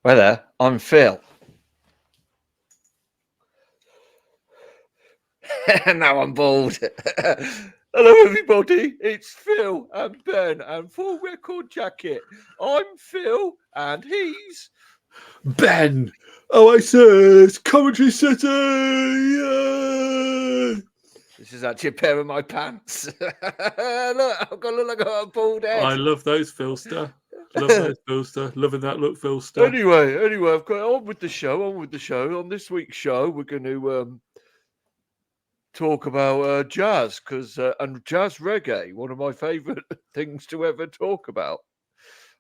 Well, there, I'm Phil. And now I'm bald. Hello, everybody. It's Phil and Ben and Full Record Jacket. I'm Phil and he's Ben. Oasis, Coventry City. Yeah. This is actually a pair of my pants. Look, I've got to look like I've got a bald head. I love those, Philster. Love those, Philster. Loving that look, Philster. Anyway, I've got on with the show. On this week's show, we're going to talk about jazz and jazz reggae, one of my favourite things to ever talk about.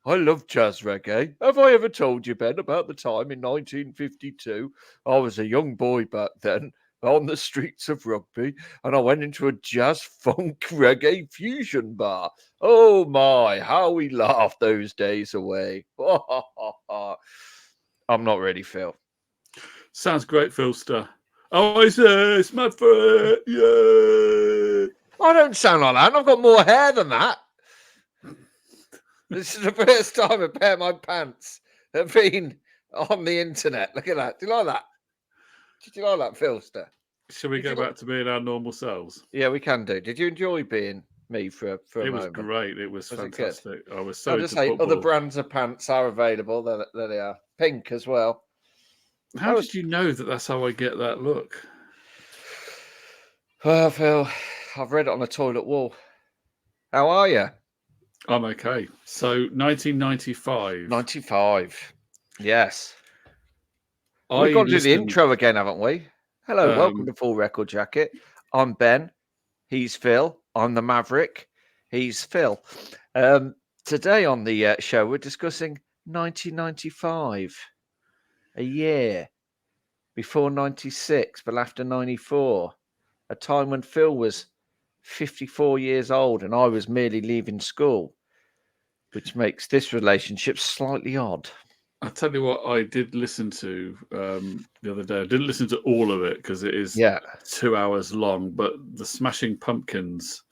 I love jazz reggae. Have I ever told you, Ben, about the time in 1952? I was a young boy back then on the streets of Rugby, and I went into a jazz funk reggae fusion bar. Oh my, how we laughed those days away. I'm not ready, Phil. Sounds great, Philster. Oasis, mad for it. Yeah. I don't sound like that. I've got more hair than that. This is the first time a pair of my pants have been on the internet. Look at that. Do you like that? Did you like that, Philster? Shall we go back to being our normal selves? Yeah, we can do. Did you enjoy being me for a moment? It was great. It was fantastic. I was so I'll into just say football. other brands of pants are available. There they are. Pink as well. How did you know that that's how I get that look? Well, Phil, I've read it on the toilet wall. How are you? I'm okay. So 1995. 95. Yes. We've got to do the intro again, haven't we? Hello, welcome to Full Record Jacket. I'm Ben. He's Phil. I'm the Maverick. He's Phil. Today on the show, we're discussing 1995, a year before 96, but after 94, a time when Phil was 54 years old and I was merely leaving school, which makes this relationship slightly odd. I'll tell you what I did listen to the other day. I didn't listen to all of it because it is 2 hours long, but the Smashing Pumpkins,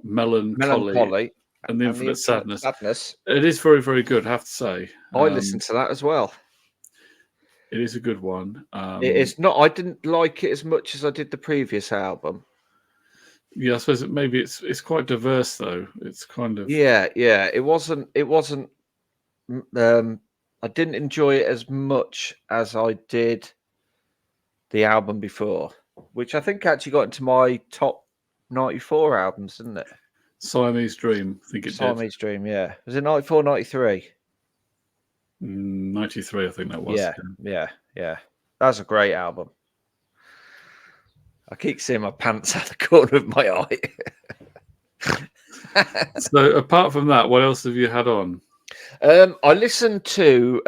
Melancholy and the Infinite Sadness. It is very, very good, I have to say. I listened to that as well. It is a good one. It is not. I didn't like it as much as I did the previous album. Yeah, I suppose maybe it's quite diverse though. It's kind of yeah. It wasn't. I didn't enjoy it as much as I did the album before, which I think actually got into my top 94 albums, didn't it? Siamese Dream, I think it did. Siamese Dream, yeah. Was it 94, 93? 93, I think that was. Yeah. That's a great album. I keep seeing my pants out the corner of my eye. So apart from that, what else have you had on? I listened to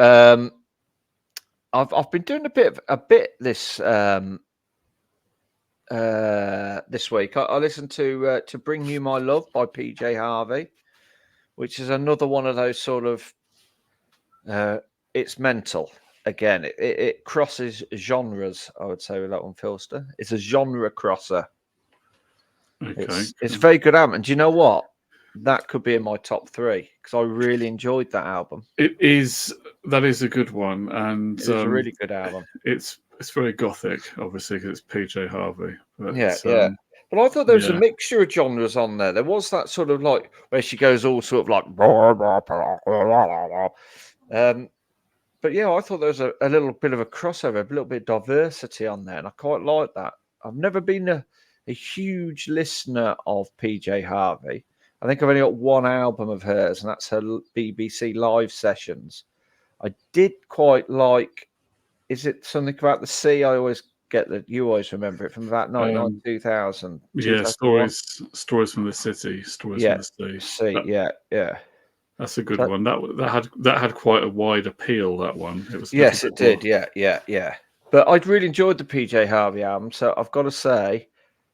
I've been doing a bit this this week. I listened to Bring You My Love by PJ Harvey, which is another one of those sort of it's mental. Again, it crosses genres, I would say, with that one, Philster. It's a genre crosser. Okay. It's a very good album. And do you know what? That could be in my top 3 because I really enjoyed that album. It is. That is a good one, and it's a really good album. It's very gothic, obviously, because it's PJ Harvey. But, yeah. But I thought there was a mixture of genres on there. There was that sort of like where she goes all sort of like. But yeah, I thought there was a little bit of a crossover, a little bit of diversity on there, and I quite like that. I've never been a huge listener of PJ Harvey. I think I've only got one album of hers, and that's her BBC live sessions. I did quite like. Is it something about the sea? I always get that. You always remember it from about 99, 2000. Yeah, stories from the city, stories from the sea. Yeah. That's a good one. That had quite a wide appeal. That one. It was. Yes, it did. Yeah. But I'd really enjoyed the PJ Harvey album, so I've got to say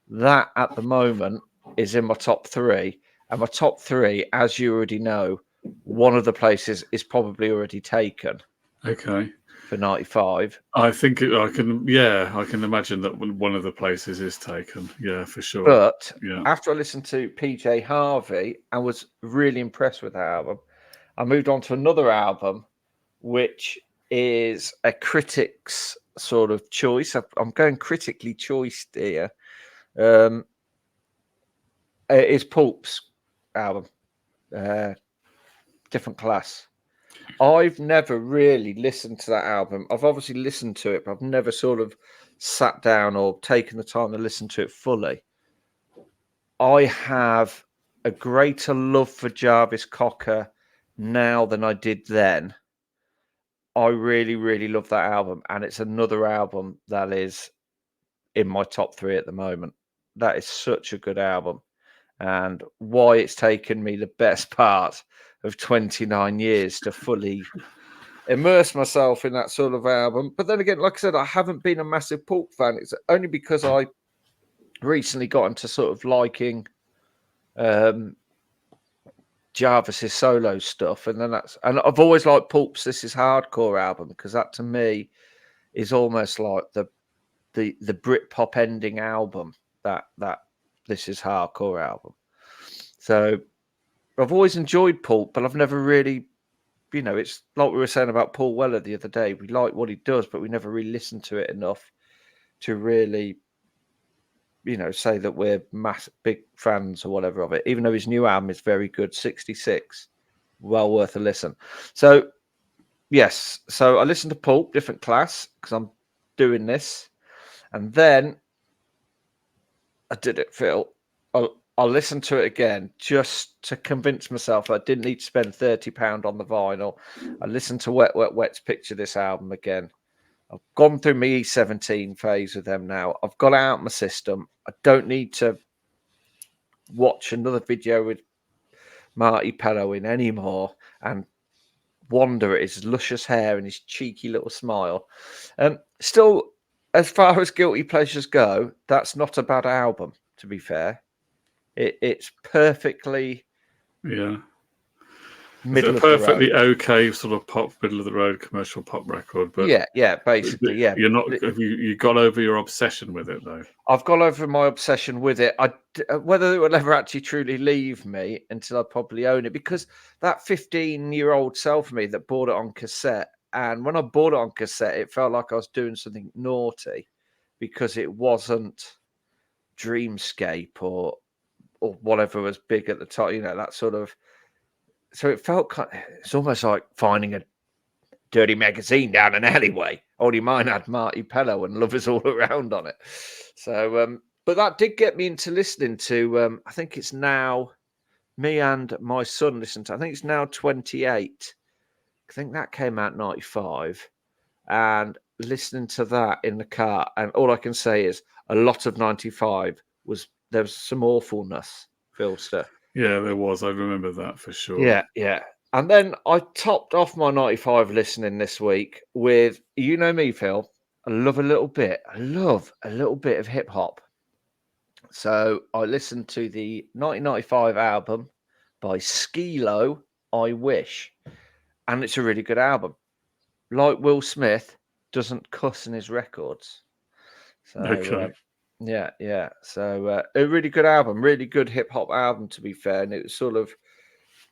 that at the moment is in my top 3. And my top 3, as you already know, one of the places is probably already taken. Okay. For 95. I think I can imagine that one of the places is taken. Yeah, for sure. But after I listened to PJ Harvey, I was really impressed with the album. I moved on to another album, which is a critic's sort of choice. I'm going critically choiced here. It's Pulp's album, Different Class. I've never really listened to that album. I've obviously listened to it, but I've never sort of sat down or taken the time to listen to it fully. I have a greater love for Jarvis Cocker now than I did then. I really, really love that album, and it's another album that is in my top 3 at the moment. That is such a good album, and why it's taken me the best part of 29 years to fully immerse myself in that sort of album. But then again, like I said, I haven't been a massive Pulp fan. It's only because I recently got into sort of liking Jarvis's solo stuff, and I've always liked Pulp's This Is Hardcore album, because that to me is almost like the Britpop ending album, that This Is Hardcore album. So I've always enjoyed Pulp, but I've never really, it's like we were saying about Paul Weller the other day. We like what he does, but we never really listen to it enough to really, say that we're big fans or whatever of it, even though his new album is very good. 66, well worth a listen. So, yes. So I listened to Pulp, Different Class, because I'm doing this. And then I did it, Phil. I'll listen to it again just to convince myself I didn't need to spend £30 on the vinyl. I listened to Wet Wet Wet's Picture This album again. I've gone through my E17 phase with them now. I've got out my system. I don't need to watch another video with Marty Pellow in anymore and wonder at his luscious hair and his cheeky little smile. Still, as far as guilty pleasures go, that's not a bad album, to be fair. It's perfectly middle of perfectly the road. Okay sort of pop, middle of the road commercial pop record. But basically, yeah. You're not. Have you got over your obsession with it though? I've got over my obsession with it. Whether it will ever actually truly leave me until I probably own it, because that 15-year-old self of me that bought it on cassette, and when I bought it on cassette, it felt like I was doing something naughty because it wasn't Dreamscape or whatever was big at the time, that sort of. So it felt it's almost like finding a dirty magazine down an alleyway. Only mine had Marty Pellow and Lovers All Around on it. So, but that did get me into listening to, I think it's now, me and my son listen to, I think it's now 28. I think that came out 95. And listening to that in the car, and all I can say is a lot of 95 there was some awfulness, Philster. Yeah, there was. I remember that for sure. Yeah. And then I topped off my 95 listening this week with, you know me, Phil, I love a little bit of hip hop. So I listened to the 1995 album by Skee-Lo, I Wish. And it's a really good album. Like Will Smith, doesn't cuss in his records. So, okay. Yeah. So a really good album, really good hip hop album, to be fair. And it was sort of,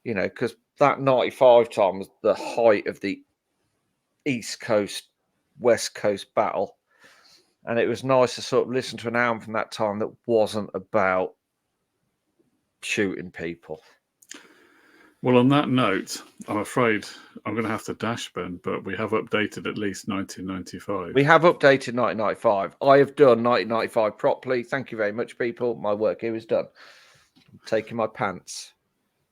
because that 95 time was the height of the East Coast, West Coast battle. And it was nice to sort of listen to an album from that time that wasn't about shooting people. Well, on that note, I'm afraid I'm going to have to dash, Ben, but we have updated at least 1995. We have updated 1995. I have done 1995 properly. Thank you very much, people. My work here is done. I'm taking my pants.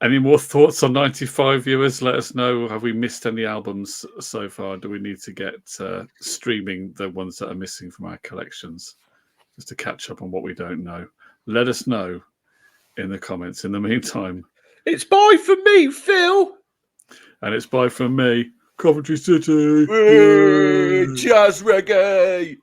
Any more thoughts on 95, viewers? Let us know. Have we missed any albums so far? Do we need to get streaming the ones that are missing from our collections just to catch up on what we don't know? Let us know in the comments. In the meantime, it's bye from me, Phil. And it's bye from me, Coventry City. Jazz reggae.